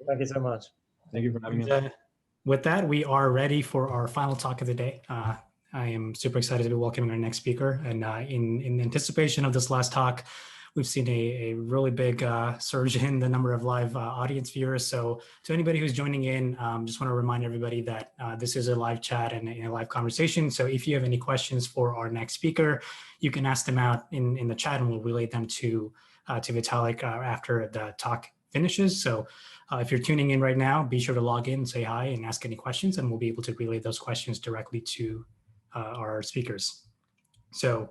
Thank you so much. Thank you for having And, us. with that, we are ready for our final talk of the day. I am super excited to be welcoming our next speaker. And in anticipation of this last talk, we've seen a really big surge in the number of live audience viewers. So to anybody who's joining in, just want to remind everybody that this is a live chat and a live conversation. So if you have any questions for our next speaker, you can ask them out in the chat and we'll relay them to Vitalik after the talk finishes. So if you're tuning in right now, be sure to log in, say hi, and ask any questions, and we'll be able to relay those questions directly to our speakers. So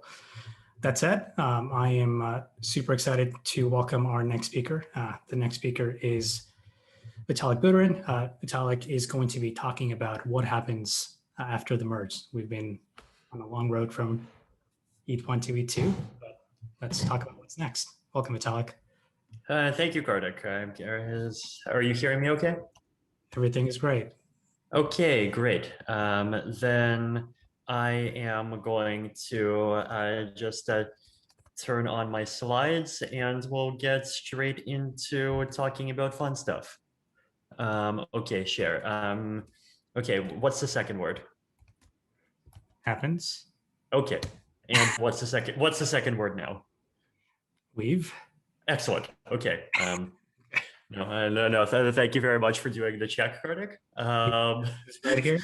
that said, I am super excited to welcome our next speaker. The next speaker is Vitalik Buterin. Vitalik is going to be talking about what happens after the merge. We've been on a long road from ETH1 to ETH2, but let's talk about what's next. Welcome, Vitalik. Thank you, Kartik. Are you hearing me okay? Everything is great. Okay, great. Then I am going to just turn on my slides and we'll get straight into talking about fun stuff. Okay, share. Okay, what's the second word? Happens. Okay, and what's the second word now? Leave. Excellent. Okay. No. Thank you very much for doing the check, Kartik. Right here.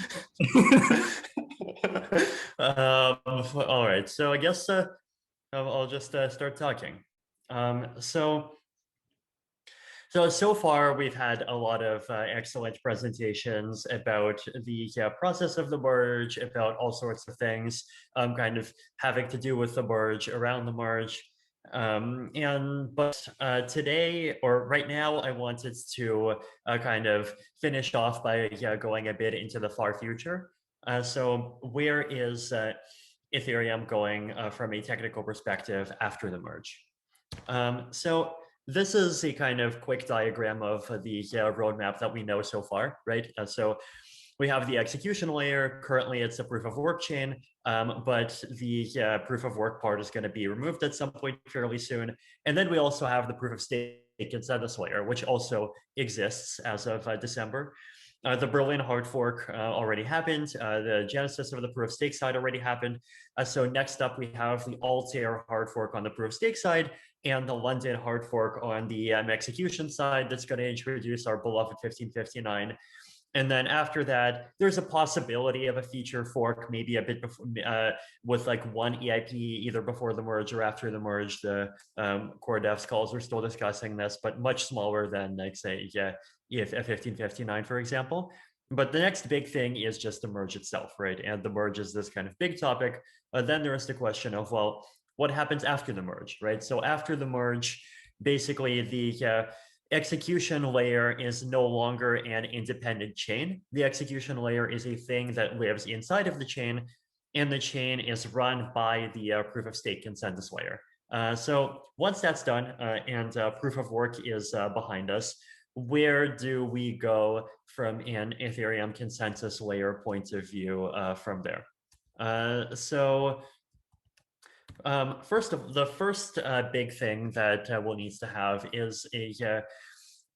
All right. So I guess I'll just start talking. So far we've had a lot of excellent presentations about the process of the merge, about all sorts of things, kind of having to do with the merge, around the merge. But today, or right now, I wanted to kind of finish off by going a bit into the far future. So where is Ethereum going from a technical perspective after the merge? So this is a kind of quick diagram of the roadmap that we know so far, right? So we have the execution layer. Currently, it's a proof of work chain, but the proof of work part is going to be removed at some point fairly soon. And then we also have the proof of stake consensus layer, which also exists as of December. The Berlin hard fork already happened. The genesis of the proof of stake side already happened. So next up, we have the Altair hard fork on the proof of stake side and the London hard fork on the execution side that's going to introduce our beloved 1559. And then after that, there's a possibility of a feature fork, maybe a bit before, with like one EIP either before the merge or after the merge. The core devs calls are still discussing this, but much smaller than, like, say, if a 1559, for example. But the next big thing is just the merge itself, right? And the merge is this kind of big topic. Then there is the question of, well, what happens after the merge, right? So after the merge, basically the execution layer is no longer an independent chain. The execution layer is a thing that lives inside of the chain, and the chain is run by the proof of stake consensus layer. So once that's done and proof of work is behind us, where do we go from an Ethereum consensus layer point of view from there? The first big thing that we'll need to have is a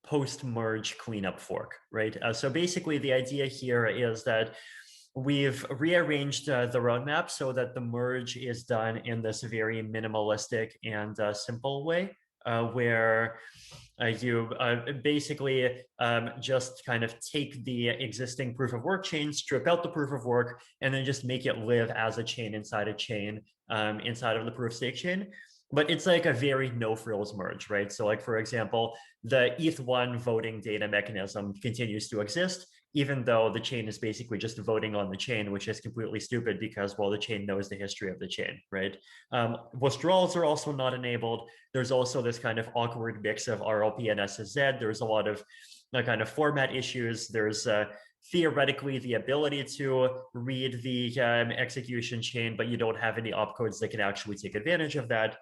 post-merge cleanup fork, right? So basically the idea here is that we've rearranged the roadmap so that the merge is done in this very minimalistic and simple way, where you basically just kind of take the existing proof of work chain, strip out the proof of work, and then just make it live as a chain inside a chain inside of the proof of stake chain. But it's like a very no frills merge, right? So like, for example, the ETH1 voting data mechanism continues to exist, even though the chain is basically just voting on the chain, which is completely stupid because, well, the chain knows the history of the chain, right? Withdrawals are also not enabled. There's also this kind of awkward mix of RLP and SSZ. There's a lot of kind of format issues. There's theoretically the ability to read the execution chain, but you don't have any opcodes that can actually take advantage of that.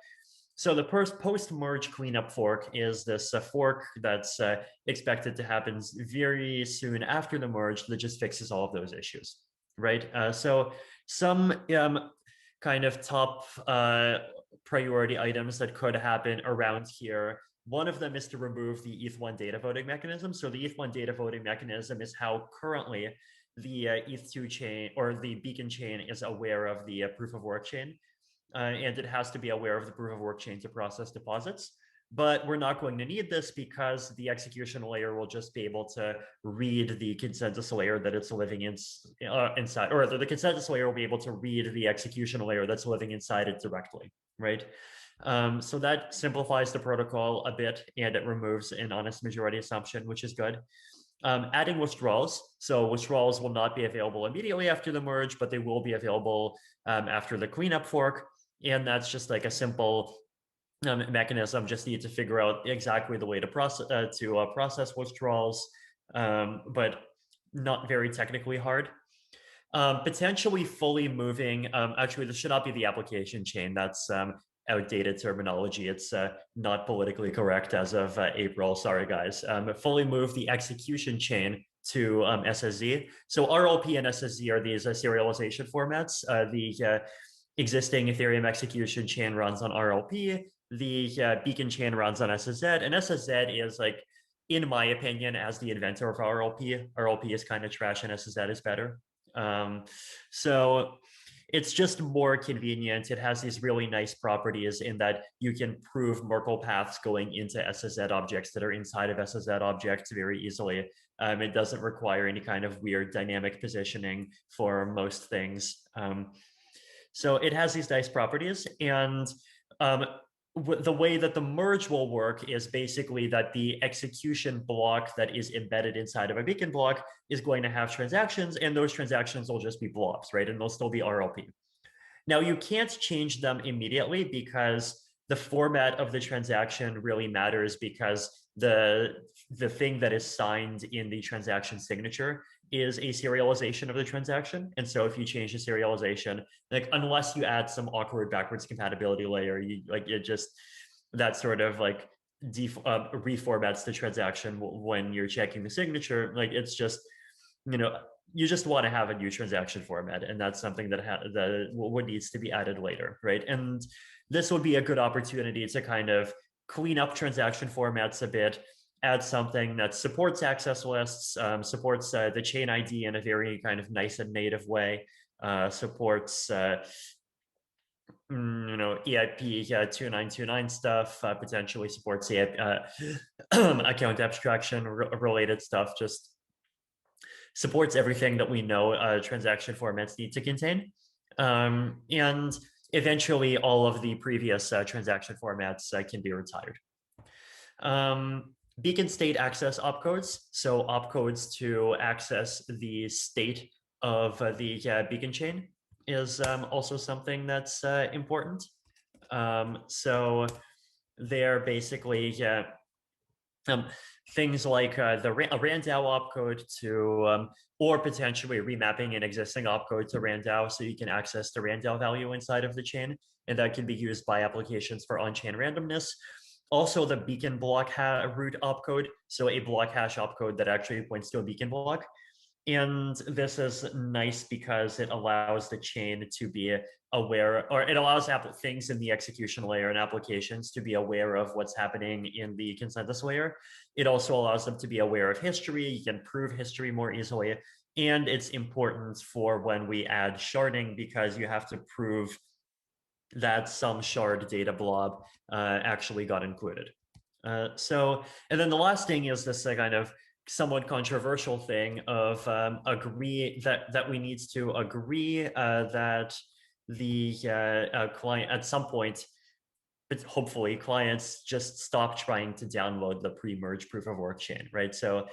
So the post-merge cleanup fork is this fork that's expected to happen very soon after the merge that just fixes all of those issues, right? So some kind of top priority items that could happen around here One of them is to remove the ETH1 data voting mechanism. So the ETH1 data voting mechanism is how currently the ETH2 chain or the beacon chain is aware of the proof of work chain. And it has to be aware of the proof of work chain to process deposits. But we're not going to need this because the execution layer will just be able to read the consensus layer that it's living inside, or the consensus layer will be able to read the execution layer that's living inside it directly, right? So that simplifies the protocol a bit, and it removes an honest majority assumption, which is good. Adding withdrawals. So withdrawals will not be available immediately after the merge, but they will be available after the cleanup fork. And that's just like a simple mechanism. Just need to figure out exactly the way to process withdrawals, but not very technically hard. Potentially fully moving, actually this should not be the application chain. That's outdated terminology. It's not politically correct as of April. Sorry, guys. Fully move the execution chain to SSZ. So RLP and SSZ are these serialization formats. The existing Ethereum execution chain runs on RLP. The beacon chain runs on SSZ. And SSZ is, like, in my opinion, as the inventor of RLP is kind of trash and SSZ is better. So it's just more convenient. It has these really nice properties in that you can prove Merkle paths going into SSZ objects that are inside of SSZ objects very easily. It doesn't require any kind of weird dynamic positioning for most things. So it has these nice properties, and the way that the merge will work is basically that the execution block that is embedded inside of a beacon block is going to have transactions, and those transactions will just be blobs, right? And they'll still be RLP. Now, you can't change them immediately because the format of the transaction really matters, because the thing that is signed in the transaction signature is a serialization of the transaction. And so if you change the serialization, like, unless you add some awkward backwards compatibility layer, that sort of like reformats the transaction when you're checking the signature. Like, it's just, you just want to have a new transaction format, and that's something that what needs to be added later, right? And this would be a good opportunity to kind of clean up transaction formats a bit, add something that supports access lists, supports the chain ID in a very kind of nice and native way, supports EIP 2929 stuff, potentially supports account abstraction related stuff, just supports everything that we know transaction formats need to contain. And eventually all of the previous transaction formats can be retired. Beacon state access opcodes. So opcodes to access the state of the beacon chain is also something that's important. So they're basically things like a RANDAO opcode to, or potentially remapping an existing opcode to RANDAO so you can access the RANDAO value inside of the chain. And that can be used by applications for on-chain randomness. Also, the beacon block root opcode, so a block hash opcode that actually points to a beacon block. And this is nice because it allows the chain to be aware, or it allows things in the execution layer and applications to be aware of what's happening in the consensus layer. It also allows them to be aware of history. You can prove history more easily. And it's important for when we add sharding, because you have to prove that some shard data blob actually got included. And then the last thing is this kind of somewhat controversial thing of agree that we need to agree that the client at some point, but hopefully clients just stop trying to download the pre-merge proof of work chain, right? So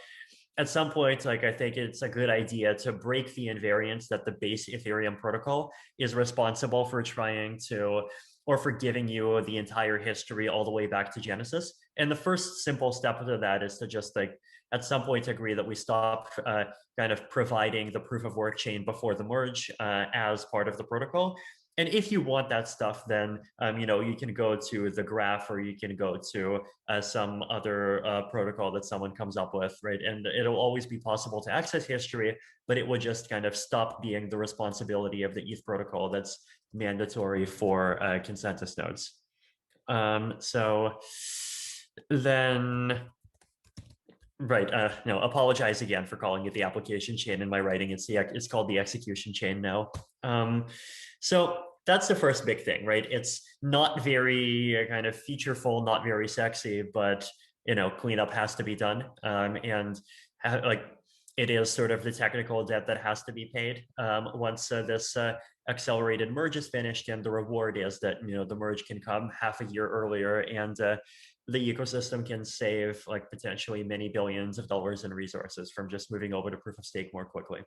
at some point, like, I think it's a good idea to break the invariance that the base Ethereum protocol is responsible for trying to, or for giving you the entire history all the way back to Genesis. And the first simple step to that is to just, like, at some point agree that we stop kind of providing the proof of work chain before the merge as part of the protocol. And if you want that stuff, then you can go to the graph, or you can go to some other protocol that someone comes up with, right? And it'll always be possible to access history, but it would just kind of stop being the responsibility of the ETH protocol that's mandatory for consensus nodes. So then, right, no, apologize again for calling it the application chain in my writing. It's called the execution chain now. So that's the first big thing, right? It's not very kind of featureful, not very sexy, but cleanup has to be done, and like it is sort of the technical debt that has to be paid once this accelerated merge is finished, and the reward is that the merge can come half a year earlier, and the ecosystem can save like potentially many billions of dollars in resources from just moving over to proof of stake more quickly.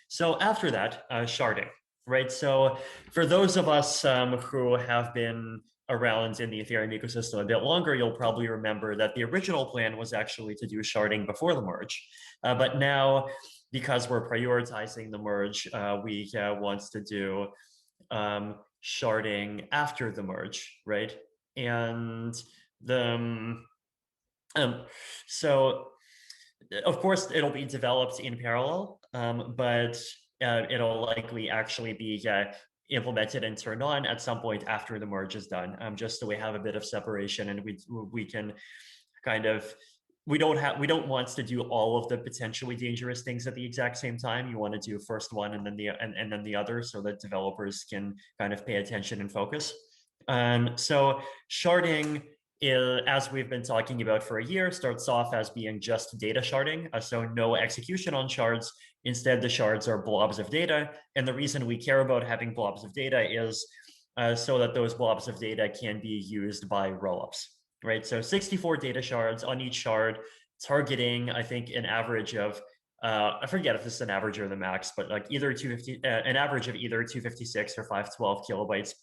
So after that, sharding, right? So for those of us who have been around in the Ethereum ecosystem a bit longer, you'll probably remember that the original plan was actually to do sharding before the merge. But now, because we're prioritizing the merge, we want to do sharding after the merge, right? And so of course it'll be developed in parallel, but it'll likely actually be implemented and turned on at some point after the merge is done, just so we have a bit of separation, and we can kind of, we don't want to do all of the potentially dangerous things at the exact same time. You want to do first one and then the other, so that developers can kind of pay attention and focus. So sharding, as we've been talking about for a year, starts off as being just data sharding, so no execution on shards. Instead, the shards are blobs of data, and the reason we care about having blobs of data is so that those blobs of data can be used by rollups, right? So 64 data shards on each shard, targeting, I think, an average of I forget if this is an average or the max, but like either 250, an average of either 256 or 512 kilobytes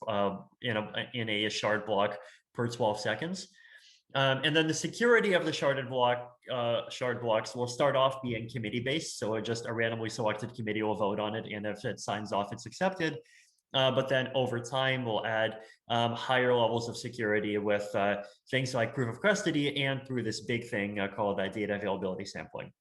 in a shard block per 12 seconds. And then the security of the shard blocks will start off being committee-based. So just a randomly selected committee will vote on it, and if it signs off, it's accepted. But then over time, we'll add higher levels of security with things like proof of custody, and through this big thing called data availability sampling.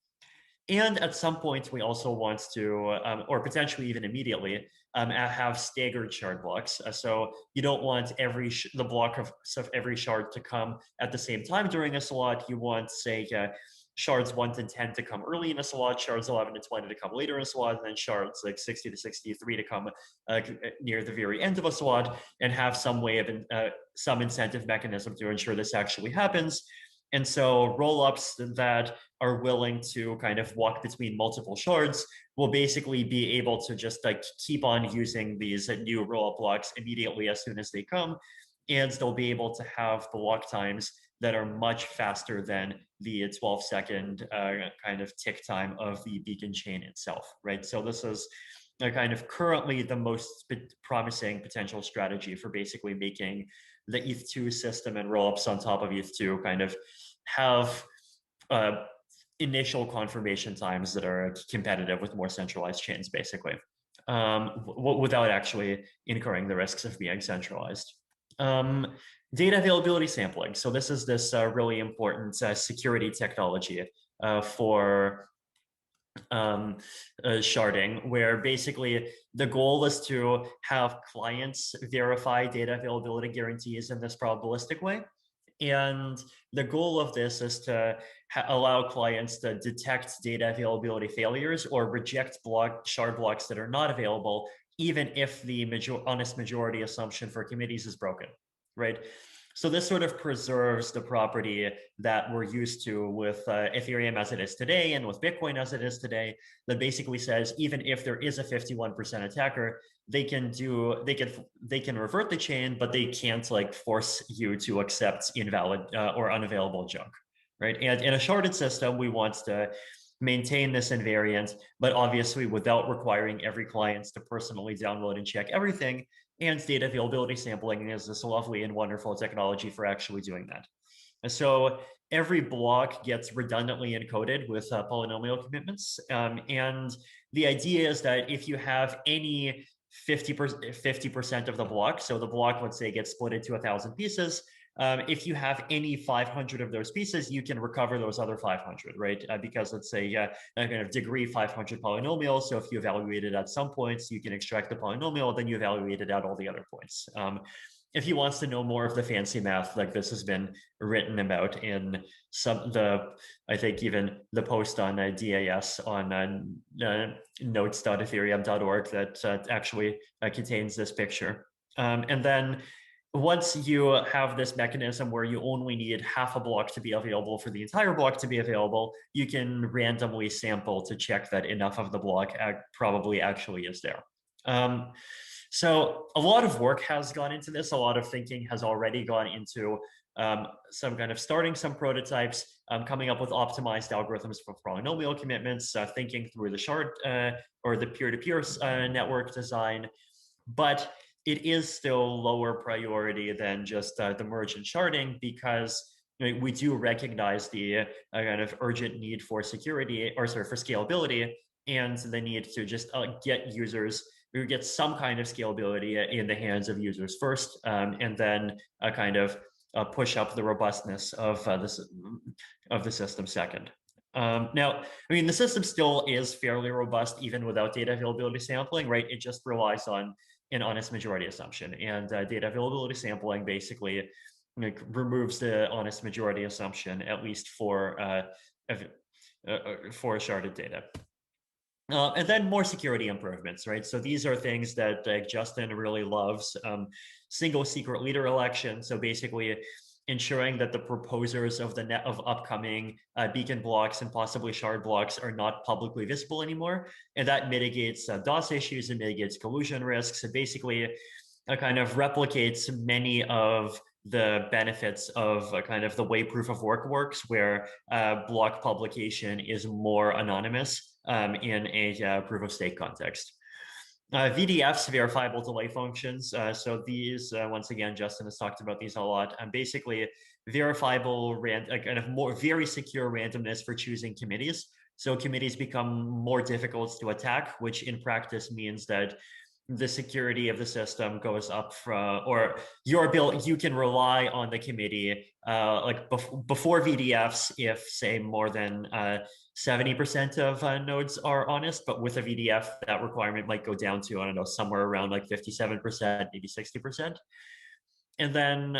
And at some point, we also want to, or potentially even immediately, have staggered shard blocks. So you don't want the block of every shard to come at the same time during a slot. You want, say, shards 1 to 10 to come early in a slot, shards 11 to 20 to come later in a slot, and then shards like 60 to 63 to come near the very end of a slot, and have some way of some incentive mechanism to ensure this actually happens. And so rollups that are willing to kind of walk between multiple shards will basically be able to just like keep on using these new rollup blocks immediately as soon as they come, and they'll be able to have block times that are much faster than the 12-second kind of tick time of the beacon chain itself, right? So this is kind of currently the most promising potential strategy for basically making the ETH2 system and rollups on top of ETH2 kind of have initial confirmation times that are competitive with more centralized chains, basically, without actually incurring the risks of being centralized. Data availability sampling. So this is this really important security technology for sharding, where basically the goal is to have clients verify data availability guarantees in this probabilistic way. And the goal of this is to allow clients to detect data availability failures or reject shard blocks that are not available, even if the honest majority assumption for committees is broken, right? So this sort of preserves the property that we're used to with Ethereum as it is today, and with Bitcoin as it is today, that basically says even if there is a 51% attacker, they can revert the chain, but they can't like force you to accept invalid or unavailable junk, right? And in a sharded system, we want to maintain this invariant, but obviously without requiring every client to personally download and check everything. And data availability sampling is this lovely and wonderful technology for actually doing that. And so every block gets redundantly encoded with polynomial commitments. And the idea is that if you have any 50% of the block, so the block, let's say, gets split into 1,000 pieces, if you have any 500 of those pieces, you can recover those other 500, right? Because let's say a kind of degree 500 polynomial. So if you evaluate it at some points, you can extract the polynomial, then you evaluate it at all the other points. if he wants to know more of the fancy math, like this has been written about in I think even the post on DAS on notes.ethereum.org that actually contains this picture. And then once you have this mechanism where you only need half a block to be available for the entire block to be available, you can randomly sample to check that enough of the block probably actually is there. So a lot of work has gone into this. A lot of thinking has already gone into some kind of starting some prototypes, coming up with optimized algorithms for polynomial commitments, thinking through the shard or the peer-to-peer network design. But it is still lower priority than just the merge and sharding, because we do recognize the kind of urgent need for security, or sorry, for scalability, and the need to just get some kind of scalability in the hands of users first, and then kind of push up the robustness of the system second. Now, I mean, the system still is fairly robust even without data availability sampling, right? It just relies on an honest majority assumption, and data availability sampling basically removes the honest majority assumption, at least for sharded data. And then more security improvements, right? So these are things that Justin really loves. Single secret leader election. So basically ensuring that the proposers of upcoming beacon blocks and possibly shard blocks are not publicly visible anymore. And that mitigates DOS issues and mitigates collusion risks. It basically kind of replicates many of the benefits of kind of the way proof of work works, where block publication is more anonymous in a proof of stake context. VDFs, verifiable delay functions. So these, once again, Justin has talked about these a lot. Basically, verifiable, kind of more very secure randomness for choosing committees. So committees become more difficult to attack, which in practice means that the security of the system goes up from, or your ability, you can rely on the committee like before VDFs if, say, more than 70% of nodes are honest, but with a VDF that requirement might go down to, I don't know, somewhere around like 57%, maybe 60%. And then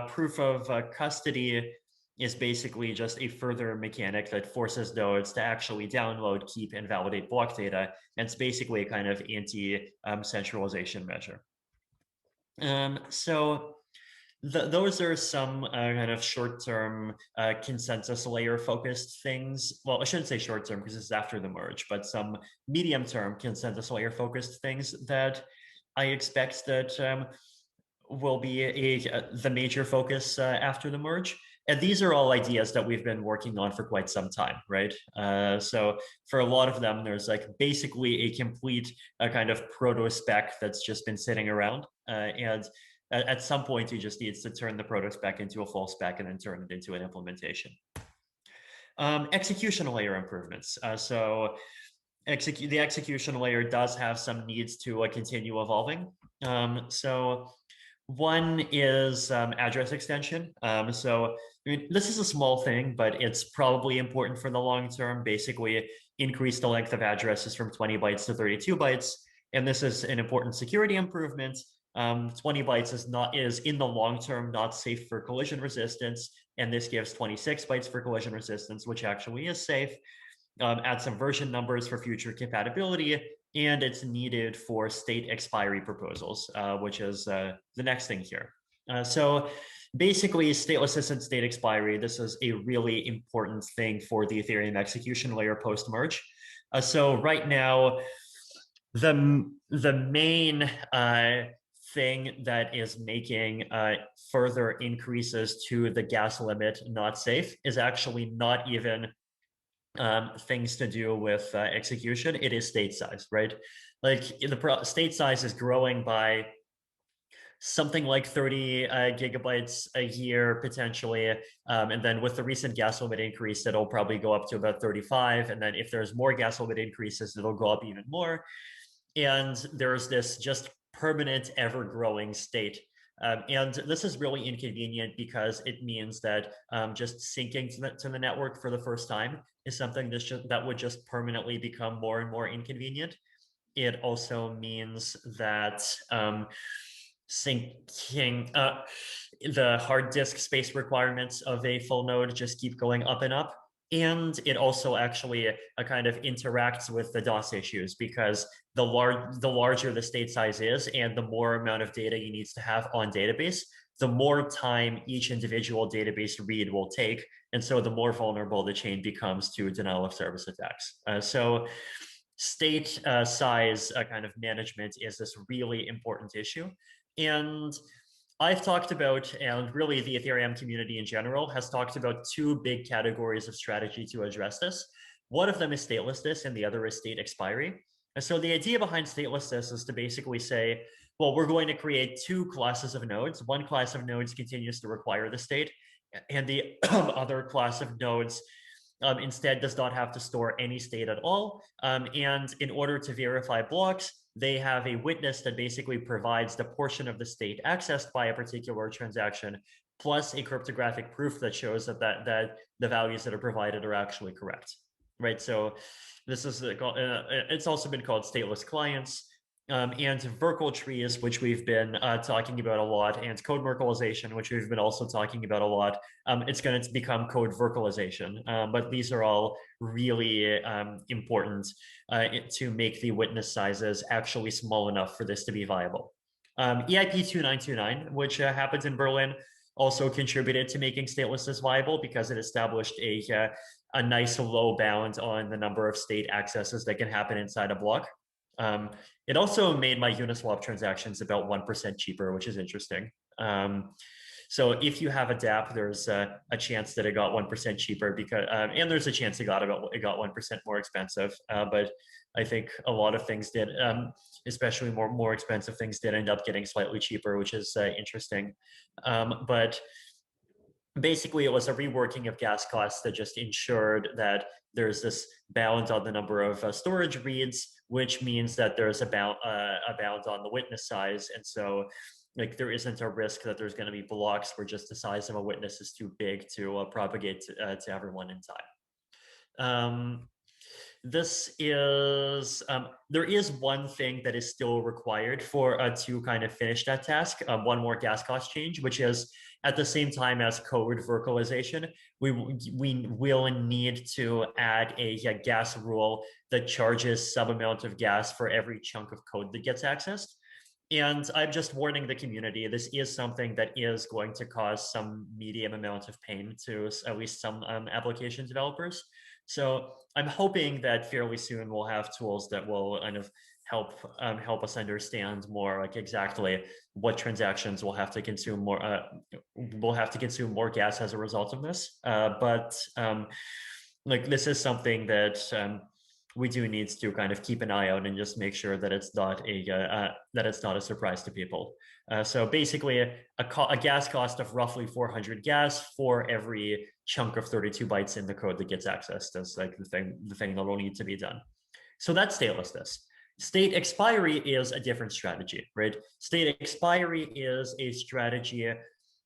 proof of custody is basically just a further mechanic that forces nodes to actually download, keep, and validate block data. And it's basically a kind of anti-centralization measure. So those are some kind of short-term consensus layer focused things. Well, I shouldn't say short-term because this is after the merge, but some medium-term consensus layer focused things that I expect that will be the major focus after the merge. And these are all ideas that we've been working on for quite some time, right? So for a lot of them, there's like basically a complete kind of proto spec that's just been sitting around. And at some point, you just need to turn the proto spec into a full spec and then turn it into an implementation. Execution layer improvements. So the execution layer does have some needs to continue evolving. So one is address extension. So I mean, this is a small thing, but it's probably important for the long term. Basically, increase the length of addresses from 20 bytes to 32 bytes. And this is an important security improvement. 20 bytes is in the long term not safe for collision resistance. And this gives 26 bytes for collision resistance, which actually is safe. Add some version numbers for future compatibility. And it's needed for state expiry proposals, which is the next thing here. So basically, stateless assistant state expiry, this is a really important thing for the Ethereum execution layer post-merge. So right now, the main thing that is making further increases to the gas limit not safe is actually not even things to do with execution. It is state size, right? Like the state size is growing by something like 30 gigabytes a year potentially, and then with the recent gas limit increase, it'll probably go up to about 35, and then if there's more gas limit increases, it'll go up even more. And there's this just permanent ever-growing state. And this is really inconvenient because it means that just syncing to the network for the first time is something that would just permanently become more and more inconvenient. It also means that syncing the hard disk space requirements of a full node just keep going up and up. And it also actually kind of interacts with the DOS issues, because the larger the state size is and the more amount of data you need to have on database, the more time each individual database read will take. And so the more vulnerable the chain becomes to denial of service attacks. So state size kind of management is this really important issue. And I've talked about, and really the Ethereum community in general has talked about, two big categories of strategy to address this. One of them is statelessness and the other is state expiry. And so the idea behind statelessness is to basically say, well, we're going to create two classes of nodes. One class of nodes continues to require the state, and the other class of nodes instead does not have to store any state at all. And in order to verify blocks, they have a witness that basically provides the portion of the state accessed by a particular transaction, plus a cryptographic proof that shows that the values that are provided are actually correct, right? So this is it's also been called stateless clients. And Merkle trees, which we've been talking about a lot, and code Merkleization, which we've been also talking about a lot. It's going to become code Merkleization, but these are all really important to make the witness sizes actually small enough for this to be viable. EIP 2929, which happens in Berlin, also contributed to making statelessness viable because it established a nice low bound on the number of state accesses that can happen inside a block. It also made my Uniswap transactions about 1% cheaper, which is interesting. So if you have a DApp, there's a chance that it got 1% cheaper, because, and there's a chance it got 1% more expensive. But I think a lot of things did, especially more expensive things, did end up getting slightly cheaper, which is interesting. But basically, it was a reworking of gas costs that just ensured that there's this bound on the number of storage reads, which means that there's a bound on the witness size. And so like there isn't a risk that there's going to be blocks where just the size of a witness is too big to propagate to everyone in time. This is, there is one thing that is still required for to kind of finish that task, one more gas cost change, which is at the same time as code Merkleization, we will need to add a gas rule that charges some amount of gas for every chunk of code that gets accessed. And I'm just warning the community, this is something that is going to cause some medium amount of pain to at least some application developers. So I'm hoping that fairly soon we'll have tools that will kind of help us understand more like exactly what transactions will have to consume more gas as a result of this. But like this is something that we do need to kind of keep an eye out and just make sure that it's not a surprise to people. So basically, a gas cost of roughly 400 gas for every chunk of 32 bytes in the code that gets accessed. That's like the thing that will need to be done. So that's statelessness. State expiry is a different strategy, right? State expiry is a strategy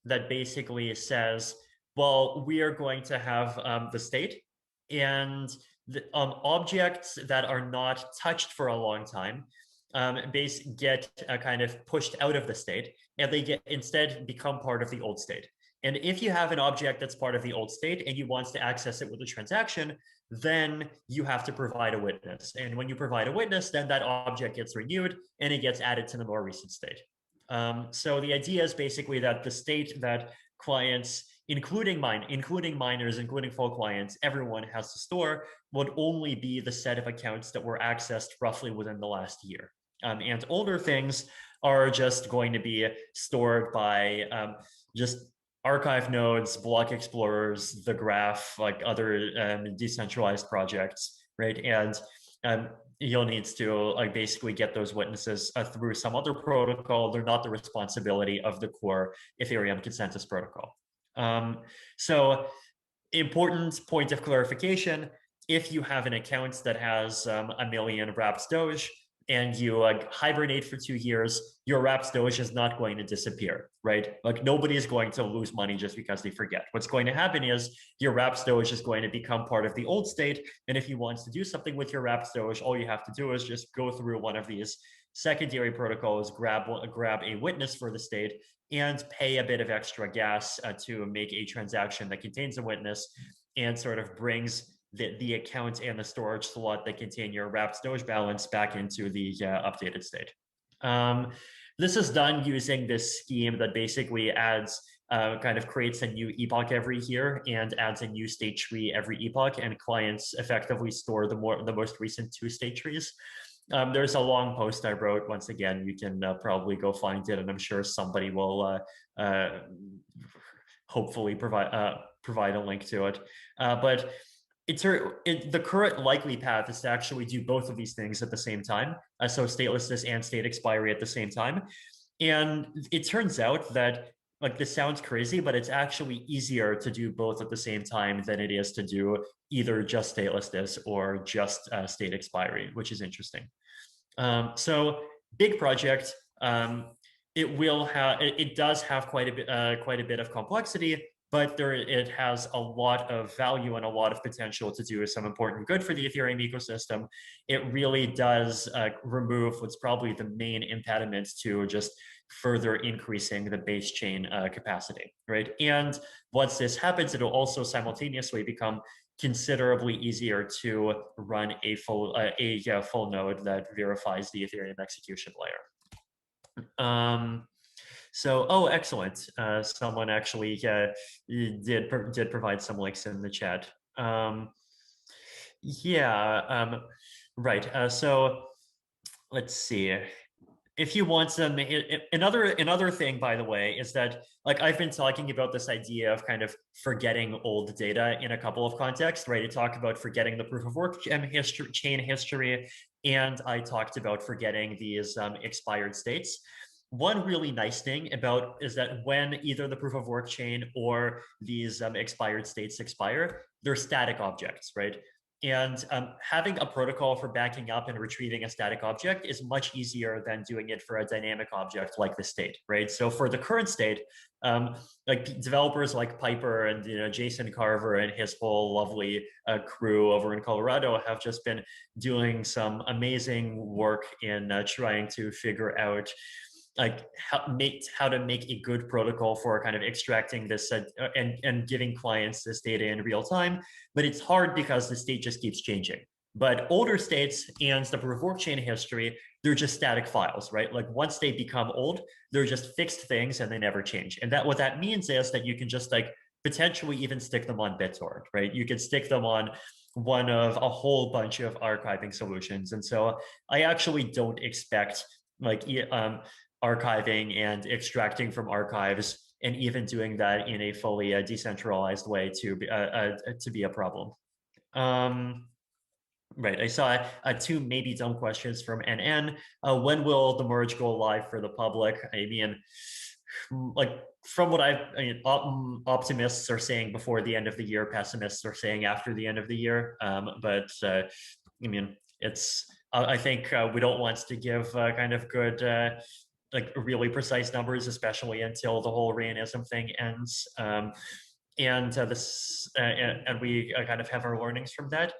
that basically says, well, we are going to have the state, and the objects that are not touched for a long time get kind of pushed out of the state, and they instead become part of the old state. And if you have an object that's part of the old state and you want to access it with a transaction, then you have to provide a witness. And when you provide a witness, then that object gets renewed and it gets added to the more recent state. So the idea is basically that the state that clients, including miners, including full clients, everyone has to store, would only be the set of accounts that were accessed roughly within the last year. And older things are just going to be stored by just archive nodes, block explorers, the graph, like other decentralized projects, right? And you'll need to like basically get those witnesses through some other protocol. They're not the responsibility of the core Ethereum consensus protocol. So important point of clarification, if you have an account that has 1 million wrapped Doge, and you hibernate for 2 years, your wrapped Doge is not going to disappear, right? Like nobody is going to lose money just because they forget. What's going to happen is your wrapped Doge is going to become part of the old state. And if you want to do something with your wrapped Doge, all you have to do is just go through one of these secondary protocols, grab a witness for the state, and pay a bit of extra gas to make a transaction that contains a witness and sort of brings the account and the storage slot that contain your wrapped Doge balance back into the updated state. This is done using this scheme that basically adds, kind of creates a new epoch every year and adds a new state tree every epoch, and clients effectively store the most recent 2 state trees. There's a long post I wrote. Once again, you can probably go find it, and I'm sure somebody will hopefully provide a link to it. But the current likely path is to actually do both of these things at the same time, so statelessness and state expiry at the same time. And it turns out that, like, this sounds crazy, but it's actually easier to do both at the same time than it is to do either just statelessness or just state expiry, which is interesting. So big project. It does have quite a bit of complexity, but it has a lot of value and a lot of potential to do some important good for the Ethereum ecosystem. It really does remove what's probably the main impediment to just further increasing the base chain capacity, right? And once this happens, it'll also simultaneously become considerably easier to run a full node that verifies the Ethereum execution layer. So, oh, excellent. Someone actually did provide some links in the chat. Right. So let's see. If you want some, another thing, by the way, is that, like, I've been talking about this idea of kind of forgetting old data in a couple of contexts, right? I talked about forgetting the proof of work chain history, and I talked about forgetting these expired states. One really nice thing is that when either the proof of work chain or these expired states expire, they're static objects, right? And having a protocol for backing up and retrieving a static object is much easier than doing it for a dynamic object like the state, right? So for the current state, like developers like Piper and Jason Carver and his whole lovely crew over in Colorado have just been doing some amazing work in trying to figure out like how to make a good protocol for kind of extracting this and giving clients this data in real time. But it's hard because the state just keeps changing. But older states and the proof of work chain history, they're just static files, right? Like once they become old, they're just fixed things and they never change. And what that means is that you can just like potentially even stick them on BitTorrent, right? You could stick them on one of a whole bunch of archiving solutions. And so I actually don't expect like archiving and extracting from archives and even doing that in a fully decentralized way to be a problem. Right, I saw 2 maybe dumb questions from NN. When will the merge go live for the public? I mean, like from what optimists are saying before the end of the year, pessimists are saying after the end of the year. But I mean, I think we don't want to give kind of good like really precise numbers, especially until the whole Rainism thing ends. And we kind of have our learnings from that.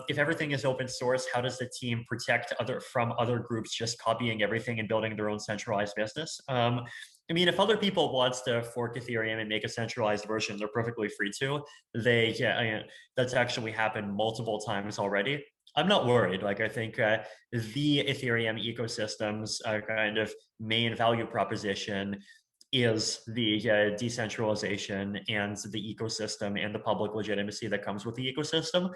If everything is open source, how does the team protect from other groups just copying everything and building their own centralized business? I mean, if other people want to fork Ethereum and make a centralized version, they're perfectly free to. That's actually happened multiple times already. I'm not worried. Like, I think the Ethereum ecosystem's kind of main value proposition is the decentralization and the ecosystem and the public legitimacy that comes with the ecosystem.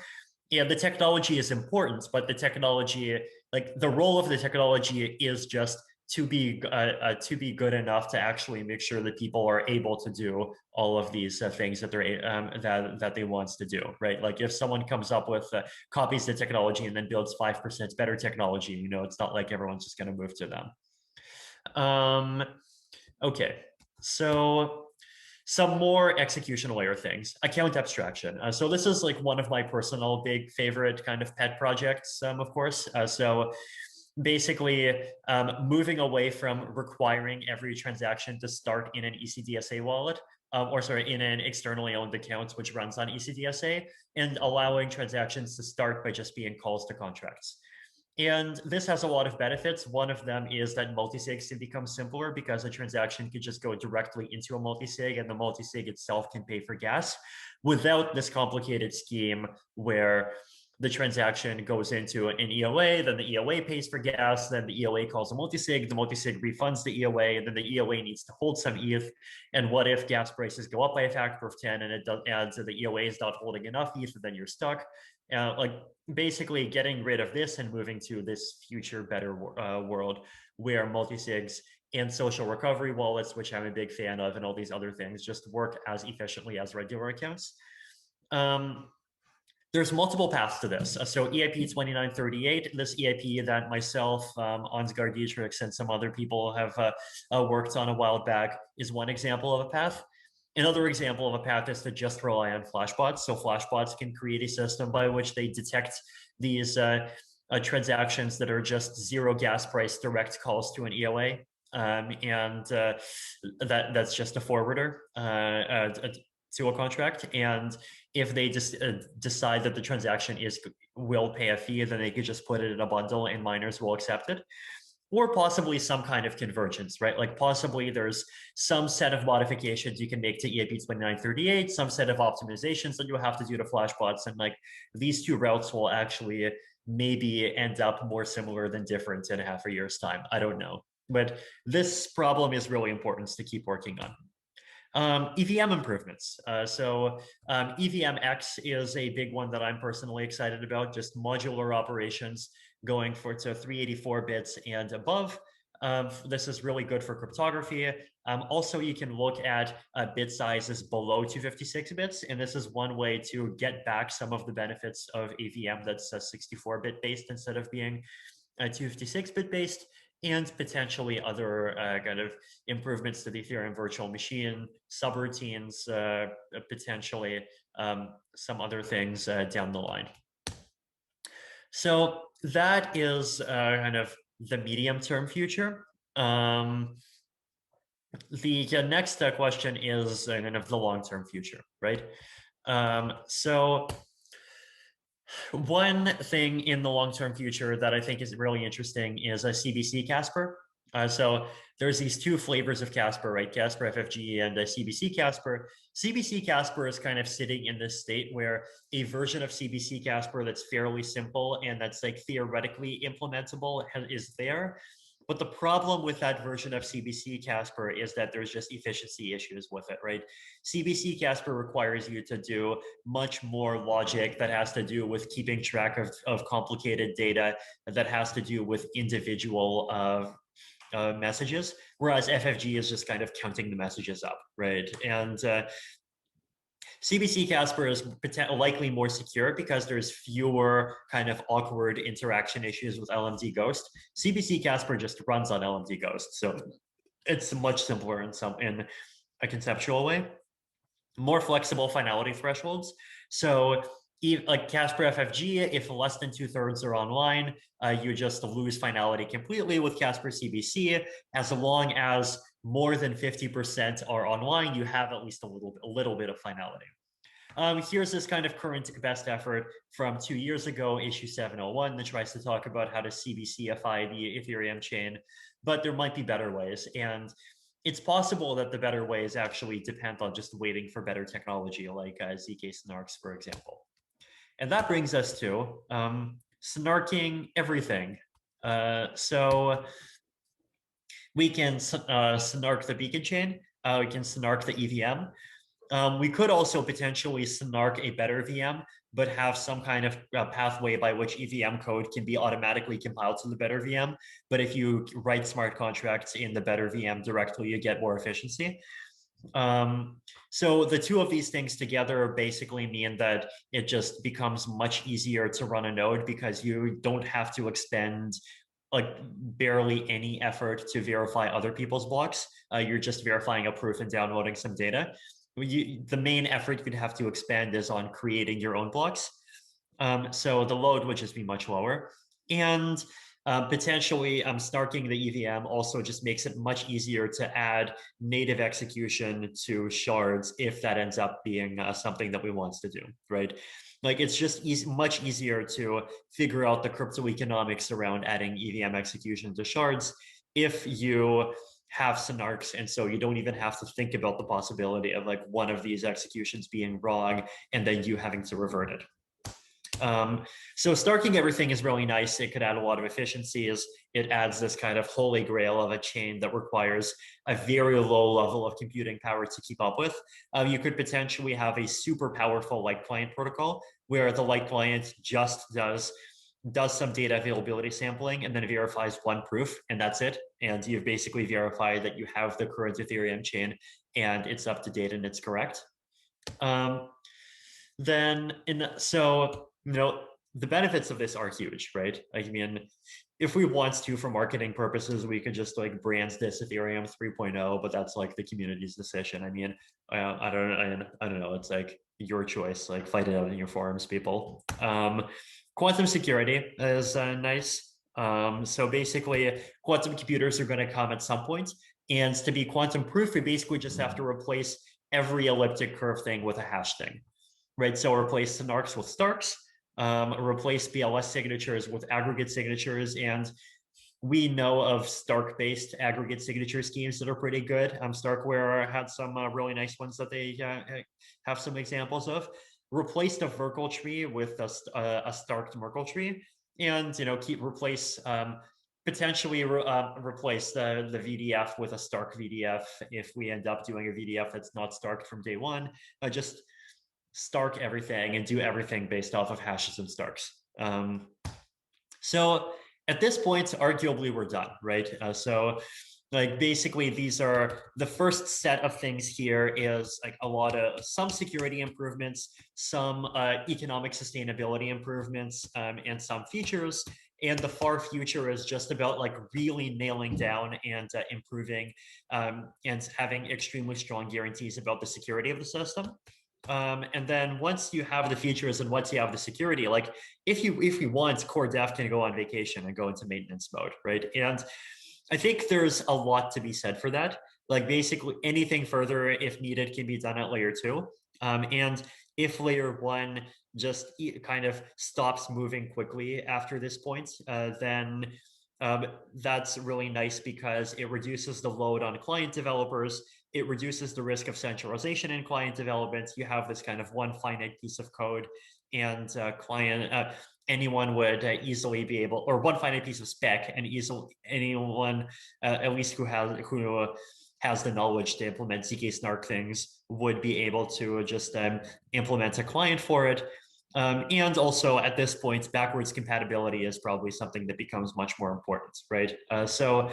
And the technology is important, but the technology, like the role of the technology is just to be good enough to actually make sure that people are able to do all of these things that that they want to do, right? Like if someone comes up with copies the technology and then builds 5% better technology, it's not like everyone's just going to move to them. Okay, so some more execution layer things. Account abstraction. So this is like one of my personal big favorite kind of pet projects, of course. So basically moving away from requiring every transaction to start in an ECDSA wallet, or sorry, in an externally owned account which runs on ECDSA, and allowing transactions to start by just being calls to contracts. And this has a lot of benefits. One of them is that multisigs can become simpler because a transaction could just go directly into a multisig, and the multisig itself can pay for gas without this complicated scheme where the transaction goes into an EOA, then the EOA pays for gas, then the EOA calls a multisig, the multisig refunds the EOA, and then the EOA needs to hold some ETH. And what if gas prices go up by a factor of 10 and the EOA is not holding enough ETH, then you're stuck. Like basically getting rid of this and moving to this future better world where multisigs and social recovery wallets, which I'm a big fan of, and all these other things just work as efficiently as regular accounts. There's multiple paths to this. So EIP 2938, this EIP that myself, Ansgar Dietrich, and some other people have worked on a while back is one example of a path. Another example of a path is to just rely on flashbots. So flashbots can create a system by which they detect these transactions that are just zero gas price direct calls to an EOA. That's just a forwarder to a contract. And if they just decide that the transaction will pay a fee, then they could just put it in a bundle and miners will accept it. Or possibly some kind of convergence, right? Like possibly there's some set of modifications you can make to EIP 2938, some set of optimizations that you'll have to do to flashbots, and like these two routes will actually maybe end up more similar than different in half a year's time. I don't know. But this problem is really important to keep working on. EVM improvements. EVMX is a big one that I'm personally excited about, just modular operations going to 384 bits and above. This is really good for cryptography. Also, you can look at bit sizes below 256 bits, and this is one way to get back some of the benefits of AVM that's 64-bit based instead of being 256-bit based, and potentially other kind of improvements to the Ethereum virtual machine, subroutines, potentially some other things down the line. So that is kind of the medium-term future. The next question is kind of the long-term future, right? So one thing in the long-term future that I think is really interesting is a CBC Casper. So there's these two flavors of Casper, right? Casper FFG and CBC Casper. CBC Casper is kind of sitting in this state where a version of CBC Casper that's fairly simple and that's like theoretically implementable is there. But the problem with that version of CBC Casper is that there's just efficiency issues with it, right? CBC Casper requires you to do much more logic that has to do with keeping track of complicated data, that has to do with individual messages, whereas FFG is just kind of counting the messages up, right? And CBC Casper is likely more secure because there's fewer kind of awkward interaction issues with LMD Ghost. CBC Casper just runs on LMD Ghost, so it's much simpler in a conceptual way. More flexible finality thresholds. So like Casper FFG, if less than 2/3 are online, you just lose finality completely. With Casper CBC, as long as more than 50% are online, you have at least a little bit of finality. Here's this kind of current best effort from 2 years ago, issue 701, that tries to talk about how to CBCify the Ethereum chain, but there might be better ways. And it's possible that the better ways actually depend on just waiting for better technology, like ZK SNARKs, for example. And that brings us to snarking everything. So we can snark the beacon chain. We can snark the EVM. We could also potentially snark a better VM, but have some kind of pathway by which EVM code can be automatically compiled to the better VM. But if you write smart contracts in the better VM directly, you get more efficiency. So the two of these things together basically mean that it just becomes much easier to run a node because you don't have to expend like barely any effort to verify other people's blocks. You're just verifying a proof and downloading some data. The main effort you'd have to expend is on creating your own blocks. So the load would just be much lower. And Potentially, snarking the EVM also just makes it much easier to add native execution to shards if that ends up being something that we want to do, right? Like it's just much easier to figure out the crypto economics around adding EVM execution to shards if you have SNARKs, and so you don't even have to think about the possibility of like one of these executions being wrong and then you having to revert it. So snarking everything is really nice. It could add a lot of efficiencies. It adds this kind of holy grail of a chain that requires a very low level of computing power to keep up with. You could potentially have a super powerful light client protocol where the light client just does some data availability sampling and then verifies one proof, and that's it. And you've basically verified that you have the current Ethereum chain and it's up to date and it's correct. So the benefits of this are huge, right? I mean, if we want to, for marketing purposes, we could just like brand this Ethereum 3.0, but that's like the community's decision. I mean, I don't know. It's like your choice. Like fight it out in your forums, people. Quantum security is nice. So basically, quantum computers are going to come at some point, and to be quantum proof, we basically just have to replace every elliptic curve thing with a hash thing, right? So replace SNARKs with STARKs. Replace BLS signatures with aggregate signatures, and we know of Stark-based aggregate signature schemes that are pretty good. Starkware had some really nice ones that they have some examples of. Replace the Merkle tree with a Stark Merkle tree, and potentially replace the VDF with a Stark VDF if we end up doing a VDF that's not Stark from day one. Just Stark everything and do everything based off of hashes and Starks. So at this point, arguably we're done, right? So like basically these are the first set of things here is like some security improvements, some economic sustainability improvements, and some features. And the far future is just about like really nailing down and improving and having extremely strong guarantees about the security of the system. And then once you have the features and once you have the security, like if you want, core dev can go on vacation and go into maintenance mode, right? And I think there's a lot to be said for that. Like basically anything further, if needed, can be done at layer 2. And if layer 1 just kind of stops moving quickly after this point, then that's really nice because it reduces the load on client developers. It reduces the risk of centralization in client development. You have this kind of one finite piece of code, and anyone would easily be able, or one finite piece of spec, and anyone at least who has the knowledge to implement ZK snark things would be able to just implement a client for it. And also at this point, backwards compatibility is probably something that becomes much more important, right? So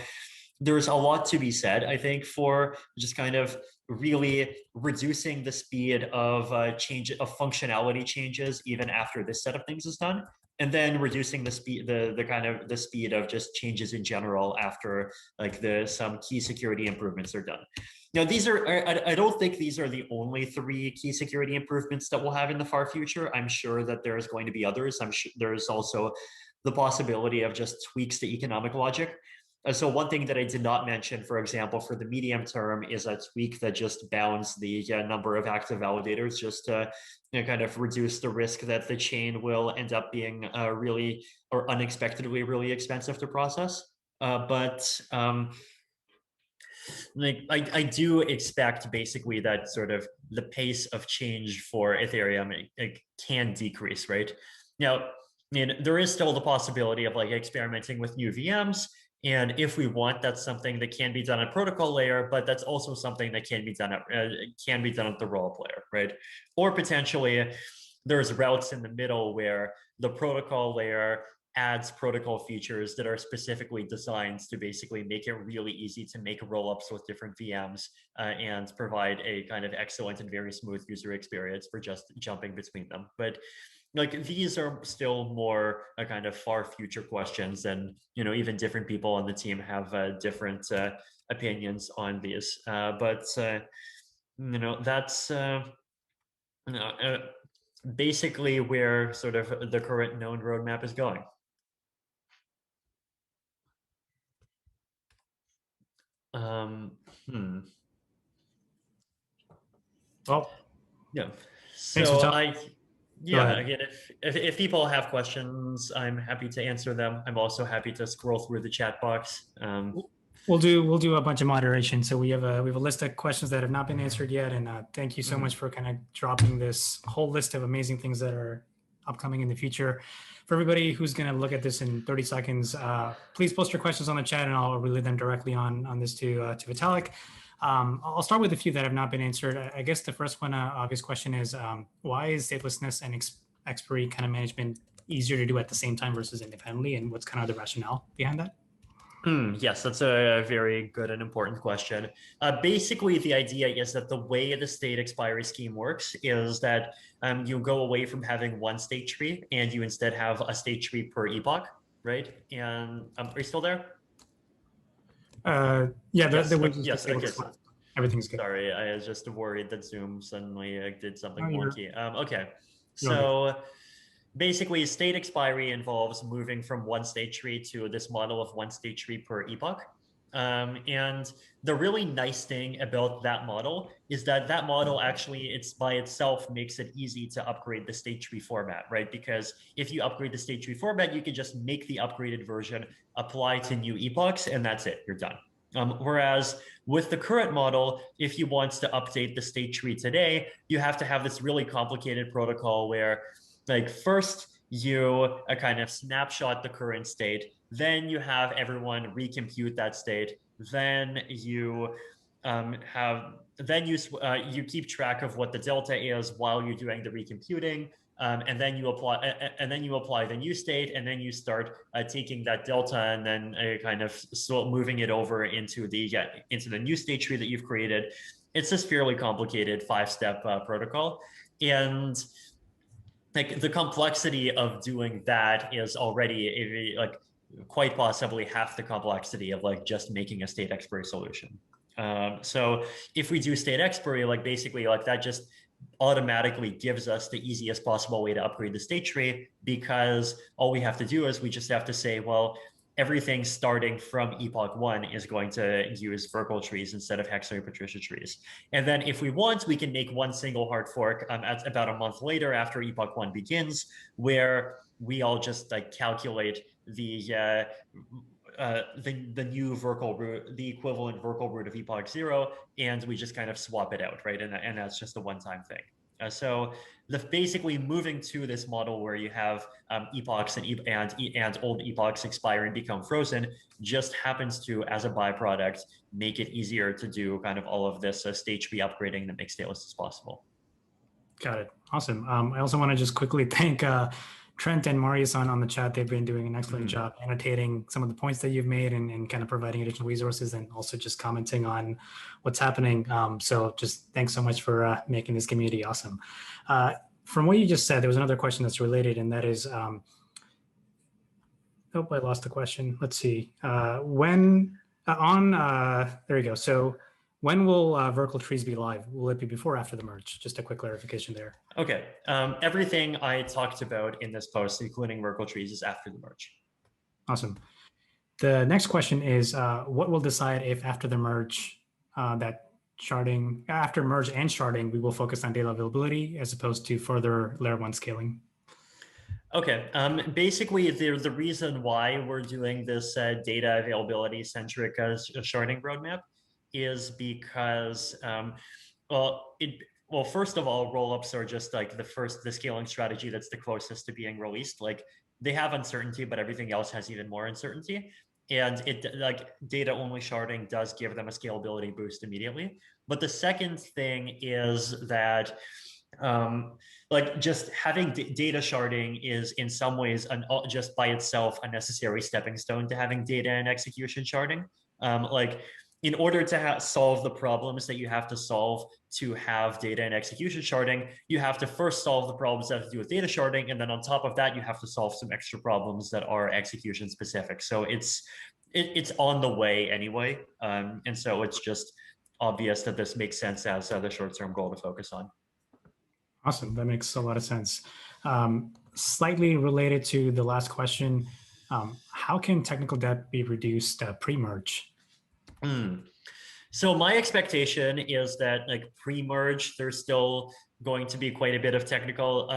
there's a lot to be said, I think, for just kind of really reducing the speed of functionality changes even after this set of things is done, and then reducing the speed, the speed of just changes in general after like some key security improvements are done. Now, I don't think these are the only 3 key security improvements that we'll have in the far future. I'm sure that there's going to be others. I'm sure there's also the possibility of just tweaks to economic logic. So one thing that I did not mention, for example, for the medium term is a tweak that just bounds the number of active validators just to kind of reduce the risk that the chain will end up being really or unexpectedly really expensive to process. But I do expect basically that sort of the pace of change for Ethereum it can decrease, right? Now, I mean, there is still the possibility of like experimenting with new VMs. And if we want, that's something that can be done at protocol layer, but that's also something that can be done at the rollup layer, right? Or potentially there's routes in the middle where the protocol layer adds protocol features that are specifically designed to basically make it really easy to make rollups with different VMs and provide a kind of excellent and very smooth user experience for just jumping between them. But like these are still more kind of far future questions, and even different people on the team have different opinions on these. But that's basically where sort of the current known roadmap is going. Hmm. Well, Yeah. thanks for So talking. Go ahead. again, if people have questions, I'm happy to answer them. I'm also happy to scroll through the chat box. We'll do a bunch of moderation. So we have a list of questions that have not been answered yet, and thank you so much for kind of dropping this whole list of amazing things that are upcoming in the future. For everybody who's going to look at this in 30 seconds, please post your questions on the chat, and I'll relay them directly on this to Vitalik. I'll start with a few that have not been answered. I guess the first one, obvious question is, why is statelessness and expiry kind of management easier to do at the same time versus independently, and what's kind of the rationale behind that? Yes, that's a very good and important question. Basically, the idea is that the way the state expiry scheme works is that you go away from having one state tree and you instead have a state tree per epoch, right? And are you still there? Yeah, Yes. yes, Okay. Everything's good. Sorry, I was just worried that Zoom suddenly did something wonky. Okay. You're Basically, state expiry involves moving from one state tree to this model of one state tree per epoch. And the really nice thing about that model is that model actually, it's by itself makes it easy to upgrade the state tree format, right? Because if you upgrade the state tree format, you can just make the upgraded version apply to new epochs, and that's it, you're done. Whereas with the current model, if you want to update the state tree today, you have to have this really complicated protocol where, like, first you kind of snapshot the current state, then you have everyone recompute that state, then you you keep track of what the delta is while you're doing the recomputing, and then you apply the new state, and then you start taking that delta and then kind of moving it over into the new state tree that you've created. It's this fairly complicated 5-step protocol, and like the complexity of doing that is already like quite possibly half the complexity of like just making a state expiry solution. So if we do state expiry, like basically like that just automatically gives us the easiest possible way to upgrade the state tree, because all we have to do is we just have to say, well, everything starting from epoch 1 is going to use Virgil trees instead of Hexagon Patricia trees. And then if we want, we can make one single hard fork at about a month later after epoch 1 begins, where we all just like calculate the new Virgil root, the equivalent Virgil root of epoch 0, and we just kind of swap it out, right? And that's just a one-time thing. So basically moving to this model where you have epochs and old epochs expire and become frozen just happens to, as a byproduct, make it easier to do kind of all of this state tree upgrading that makes stateless as possible. Got it. Awesome. I also want to just quickly thank Trent and Marius on the chat. They've been doing an excellent job annotating some of the points that you've made and kind of providing additional resources, and also just commenting on what's happening. So just thanks so much for making this community awesome. From what you just said, there was another question that's related, and that is, oh, I lost the question. Let's see. There you go. So when will Virgil trees be live? Will it be before or after the merge? Just a quick clarification there. Okay. Everything I talked about in this post, including Virgil trees, is after the merge. Awesome. The next question is, what will decide if after the merge, after merge and sharding, we will focus on data availability as opposed to further layer 1 scaling? Okay, basically the reason why we're doing this data availability centric sharding roadmap is because, first of all, rollups are just like the scaling strategy that's the closest to being released. Like they have uncertainty, but everything else has even more uncertainty. And data only sharding does give them a scalability boost immediately. But the second thing is that just having data sharding is in some ways just by itself a necessary stepping stone to having data and execution sharding. In order to solve the problems that you have to solve to have data and execution sharding, you have to first solve the problems that have to do with data sharding, and then on top of that, you have to solve some extra problems that are execution specific. So it's on the way anyway, and so it's just obvious that this makes sense as the short-term goal to focus on. Awesome, that makes a lot of sense. Slightly related to the last question, how can technical debt be reduced pre-merge? So my expectation is that like pre-merge, there's still going to be quite a bit of technical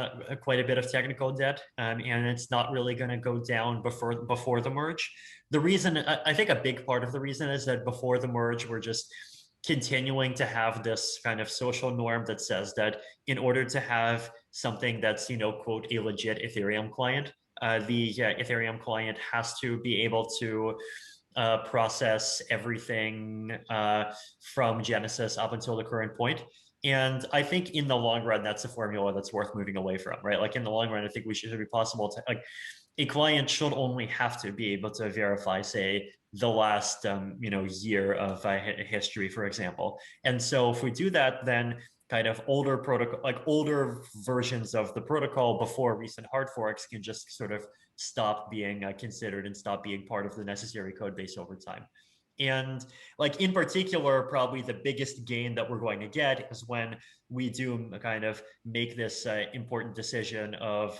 debt, and it's not really going to go down before the merge. The reason, I think a big part of the reason is that before the merge, we're just continuing to have this kind of social norm that says that in order to have something that's, quote, a legit Ethereum client, the Ethereum client has to be able to process everything from Genesis up until the current point. And I think in the long run, that's a formula that's worth moving away from, right? Like in the long run, I think we should be possible to, like, a client should only have to be able to verify, say, the last year of history, for example. And so if we do that, then kind of older protocol, like older versions of the protocol before recent hard forks can just sort of stop being considered and stop being part of the necessary code base over time. And like in particular, probably the biggest gain that we're going to get is when we do kind of make this important decision of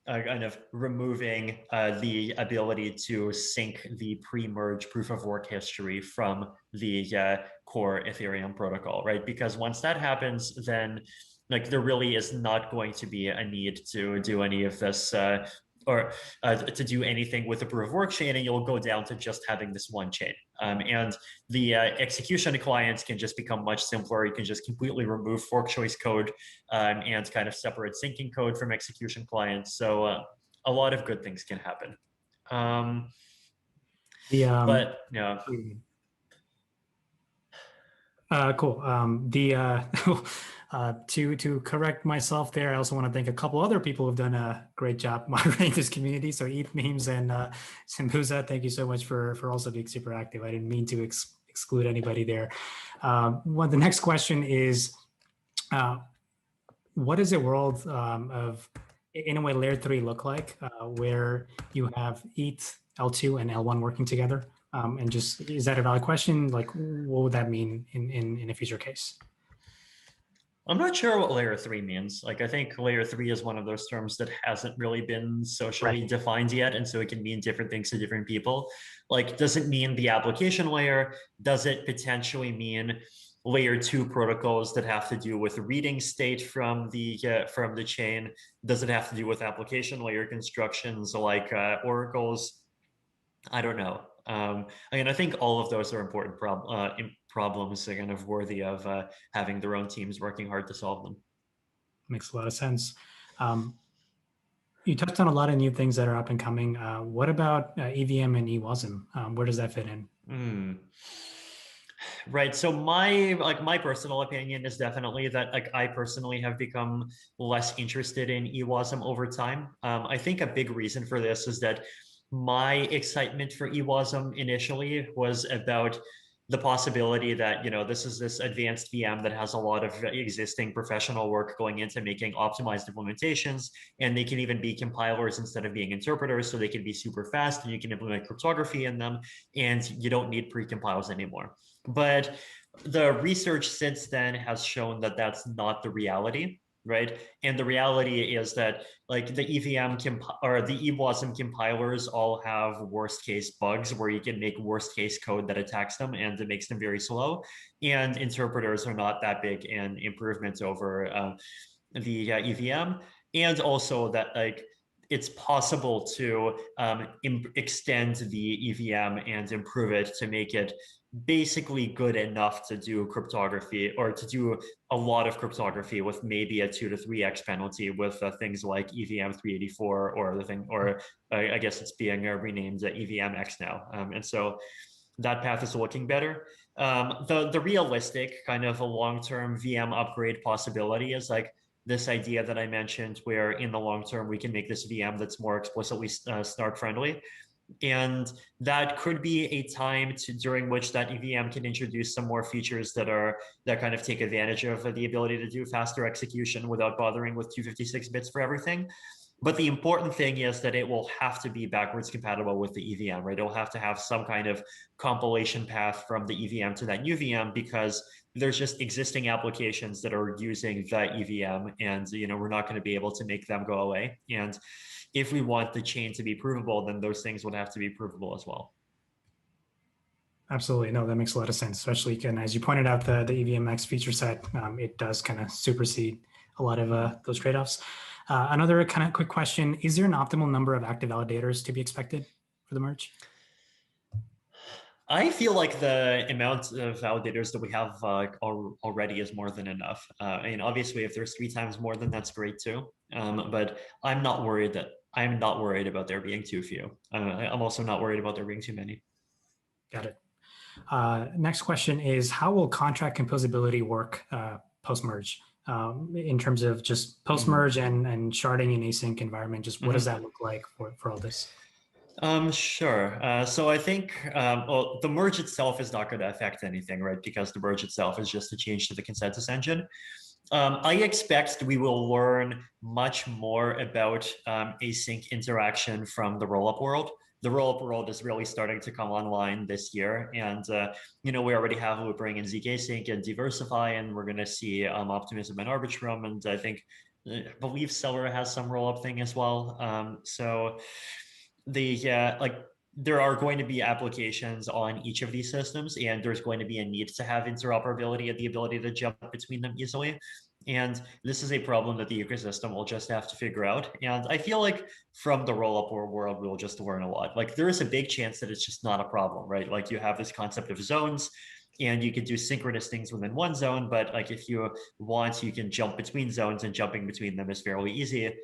kind of removing the ability to sync the pre-merge proof of work history from the core Ethereum protocol, right? Because once that happens, then like there really is not going to be a need to do any of this or to do anything with the proof of work chain, and you'll go down to just having this one chain. And the execution clients can just become much simpler. You can just completely remove fork choice code and kind of separate syncing code from execution clients. So a lot of good things can happen. But yeah. Cool. To correct myself there, I also want to thank a couple other people who've done a great job moderating this community. So ETH Memes and Simbuza, thank you so much for also being super active. I didn't mean to exclude anybody there. The next question is, what does a world of, in a way, layer 3 look like, where you have ETH, L2, and L1 working together? And just, is that a valid question? Like, what would that mean in a future case? I'm not sure what layer 3 means. Like, I think layer 3 is one of those terms that hasn't really been socially defined yet. And so it can mean different things to different people. Like, does it mean the application layer? Does it potentially mean layer 2 protocols that have to do with reading state from the chain? Does it have to do with application layer constructions like oracles? I don't know. I think all of those are important problems kind of worthy of having their own teams working hard to solve them. Makes a lot of sense. You touched on a lot of new things that are up and coming. What about EVM and EWASM? Where does that fit in? Right. So my personal opinion is definitely that like I personally have become less interested in EWASM over time. I think a big reason for this is that my excitement for EWASM initially was about the possibility that, this is this advanced VM that has a lot of existing professional work going into making optimized implementations, and they can even be compilers instead of being interpreters, so they can be super fast and you can implement cryptography in them, and you don't need pre-compiles anymore. But the research since then has shown that that's not the reality. Right. And the reality is that like the EVM or the EWASM compilers all have worst case bugs where you can make worst case code that attacks them and it makes them very slow. And interpreters are not that big an improvement over the EVM. And also that like it's possible to extend the EVM and improve it to make it basically good enough to do cryptography or to do a lot of cryptography with maybe a 2 to 3x penalty with things like EVM 384 or the thing, or I guess it's being renamed EVM X now. And so that path is looking better. The realistic kind of a long-term VM upgrade possibility is like this idea that I mentioned where in the long term we can make this VM that's more explicitly SNARK friendly. And that could be a time during which that EVM can introduce some more features that kind of take advantage of the ability to do faster execution without bothering with 256 bits for everything. But the important thing is that it will have to be backwards compatible with the EVM, right? It'll have to have some kind of compilation path from the EVM to that new VM, because there's just existing applications that are using the EVM, and we're not going to be able to make them go away. And if we want the chain to be provable, then those things would have to be provable as well. Absolutely. No, that makes a lot of sense, especially as you pointed out, the EVMX feature set, it does kind of supersede a lot of those trade-offs. Another kind of quick question, is there an optimal number of active validators to be expected for the merge? I feel like the amount of validators that we have already is more than enough. I mean, obviously, if there's 3 times more, then that's great too. But I'm not worried about there being too few. I'm also not worried about there being too many. Got it. Next question is, how will contract composability work post-merge in terms of just post-merge and sharding in async environment? Just what does that look like for all this? Sure. So I think, well, the merge itself is not going to affect anything, right? Because the merge itself is just a change to the consensus engine. I expect we will learn much more about async interaction from the rollup world. The rollup world is really starting to come online this year. And, we already have loopring and Zeek async and diversify, and we're going to see optimism and arbitrum. And I believe Stellar has some rollup thing as well. So there are going to be applications on each of these systems, and there's going to be a need to have interoperability and the ability to jump between them easily. And this is a problem that the ecosystem will just have to figure out. And I feel like from the rollup world, we'll just learn a lot. Like there is a big chance that it's just not a problem, right? Like you have this concept of zones, and you can do synchronous things within one zone, but like if you want, you can jump between zones, and jumping between them is fairly easy.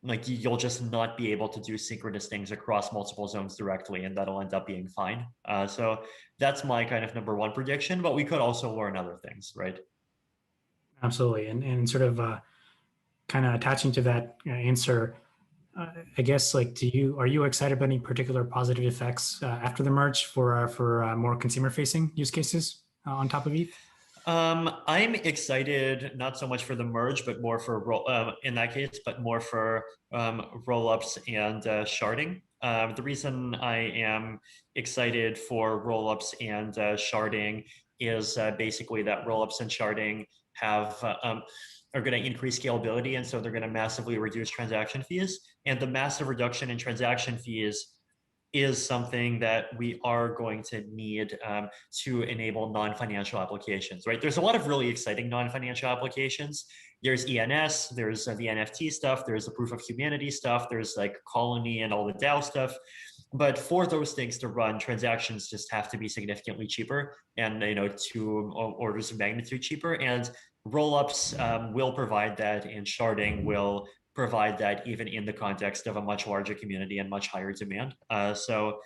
Like you'll just not be able to do synchronous things across multiple zones directly, and that'll end up being fine. So that's my kind of number one prediction, but we could also learn other things, right? Absolutely. And sort of kind of attaching to that answer, I guess, like, are you excited about any particular positive effects after the merge for more consumer facing use cases on top of ETH? I'm excited not so much for the merge, but more for in that case, but more for rollups and sharding. The reason I am excited for rollups and sharding is basically that rollups and sharding are going to increase scalability, and so they're going to massively reduce transaction fees. And the massive reduction in transaction fees is something that we are going to need to enable non-financial applications, right? There's a lot of really exciting non-financial applications. There's ENS, there's the NFT stuff, there's the proof of humanity stuff, there's like Colony and all the DAO stuff. But for those things to run, transactions just have to be significantly cheaper, and 2 orders of magnitude cheaper. And rollups will provide that, and sharding will provide that, even in the context of a much larger community and much higher demand. So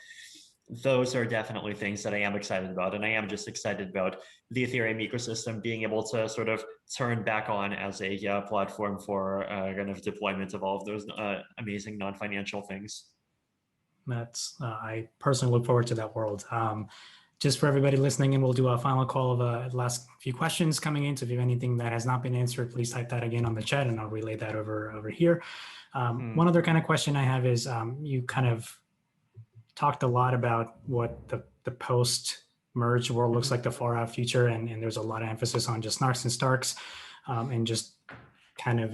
those are definitely things that I am excited about. And I am just excited about the Ethereum ecosystem being able to sort of turn back on as a platform for kind of deployment of all of those amazing non-financial things. I personally look forward to that world. Just for everybody listening, and we'll do a final call of the last few questions coming in. So if you have anything that has not been answered, please type that again on the chat, and I'll relay that over here. One other kind of question I have is, you kind of talked a lot about what the post-merge world looks like, the far out future, and there's a lot of emphasis on just snarks and starks, and just kind of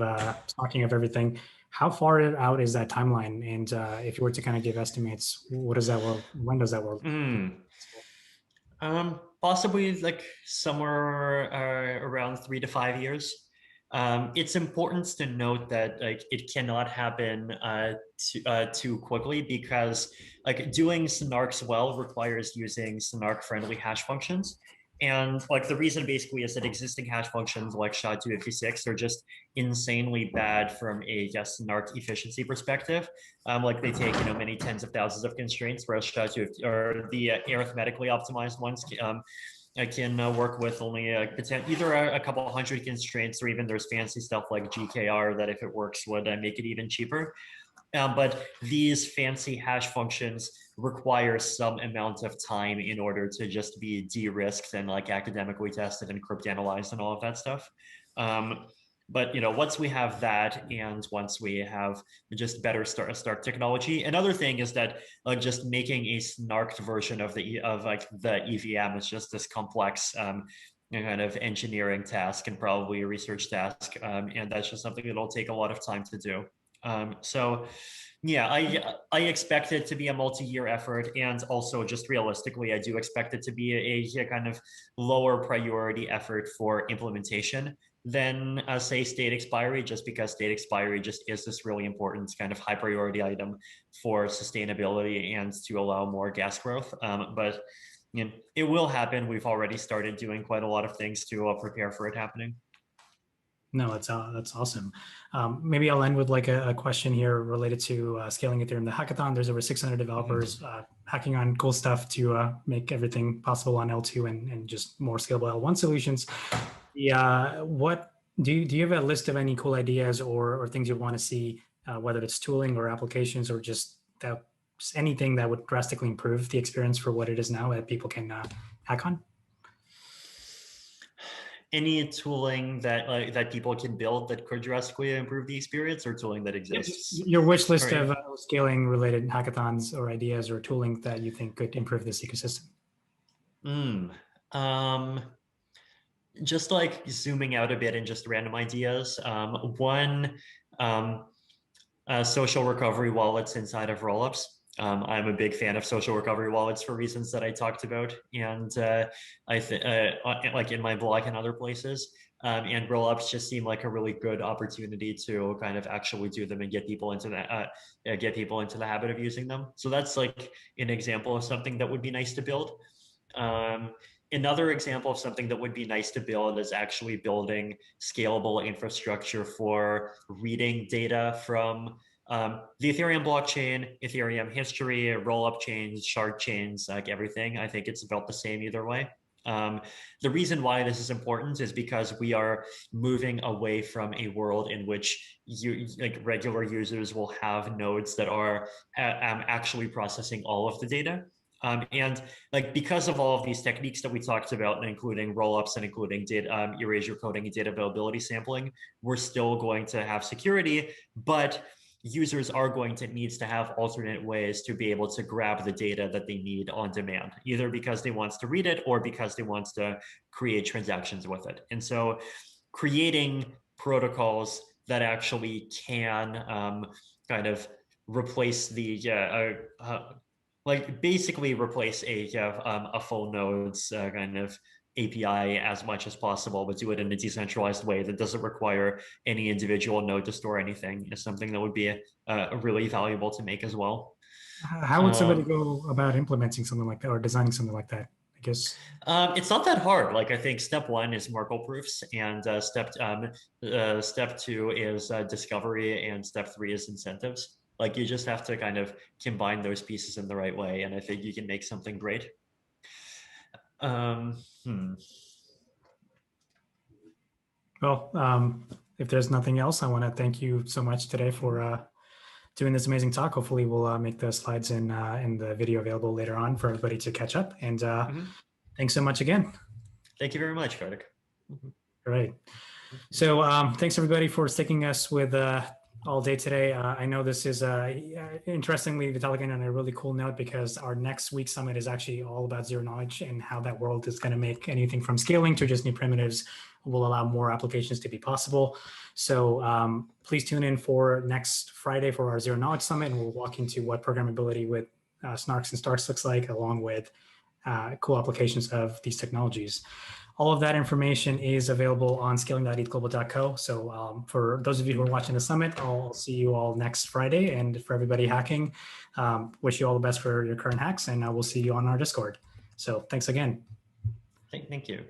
talking of everything. How far out is that timeline? And if you were to kind of give estimates, when does that world? Possibly like somewhere around 3 to 5 years. It's important to note that like it cannot happen too quickly, because like doing snarks well requires using snark friendly hash functions. And like the reason basically is that existing hash functions like SHA-256 are just insanely bad from a snark efficiency perspective. Like they take many tens of thousands of constraints, whereas SHA-256 or the arithmetically optimized ones I can work with only either a couple hundred constraints, or even there's fancy stuff like GKR that if it works would make it even cheaper. But these fancy hash functions require some amount of time in order to just be de-risked and like academically tested and cryptanalyzed and all of that stuff. But once we have that, and once we have just better start technology, another thing is that just making a snarked version of the EVM is just this complex kind of engineering task, and probably a research task, and that's just something that'll take a lot of time to do. So Yeah, I expect it to be a multi-year effort, and also just realistically, I do expect it to be a kind of lower priority effort for implementation than say state expiry, just because state expiry just is this really important kind of high priority item for sustainability and to allow more gas growth. But you know, it will happen. We've already started doing quite a lot of things to prepare for it happening. No, that's awesome. Maybe I'll end with like a question here related to scaling Ethereum. The hackathon, there's over 600 developers hacking on cool stuff to make everything possible on L2 and just more scalable L1 solutions. What do you have a list of any cool ideas or things you want to see, whether it's tooling or applications or just anything that would drastically improve the experience for what it is now that people can hack on? Any tooling that that people can build that could drastically improve the experience, or tooling that exists? Your wish list of scaling related hackathons or ideas or tooling that you think could improve this ecosystem. Just like zooming out a bit and just random ideas. Social recovery wallets inside of rollups. I'm a big fan of social recovery wallets for reasons that I talked about, and I think like in my blog and other places. And rollups just seem like a really good opportunity to kind of actually do them and get people into that, get people into the habit of using them. So that's like an example of something that would be nice to build. Another example of something that would be nice to build is actually building scalable infrastructure for reading data from the Ethereum blockchain, Ethereum history, rollup chains, shard chains, like everything. I think it's about the same either way. The reason why this is important is because we are moving away from a world in which like regular users will have nodes that are actually processing all of the data. And like because of all of these techniques that we talked about, including rollups and including data, erasure coding and data availability sampling, we're still going to have security, but users are going to need to have alternate ways to be able to grab the data that they need on demand, either because they want to read it or because they want to create transactions with it. And so creating protocols that actually can kind of replace the like basically replace a full nodes kind of API as much as possible, but do it in a decentralized way that doesn't require any individual node to store anything, is something that would be really valuable to make as well. How would somebody go about implementing something like that or designing something like that? I guess it's not that hard. Like I think step one is Merkle proofs, and step two is discovery, and step three is incentives. Like you just have to kind of combine those pieces in the right way, and I think you can make something great. Well, if there's nothing else, I want to thank you so much today for doing this amazing talk. Hopefully we'll make the slides in the video available later on for everybody to catch up. And thanks so much again. Thank you very much, Kartik. All right. So thanks everybody for sticking us with all day today. I know this is interestingly, Vitalik, on a really cool note, because our next week summit is actually all about zero knowledge and how that world is going to make anything from scaling to just new primitives will allow more applications to be possible. So please tune in for next Friday for our zero knowledge summit, and we'll walk into what programmability with SNARKs and STARTs looks like, along with cool applications of these technologies. All of that information is available on scaling.ethglobal.co. So for those of you who are watching the summit, I'll see you all next Friday. And for everybody hacking, wish you all the best for your current hacks, and we'll see you on our Discord. So thanks again. Thank you.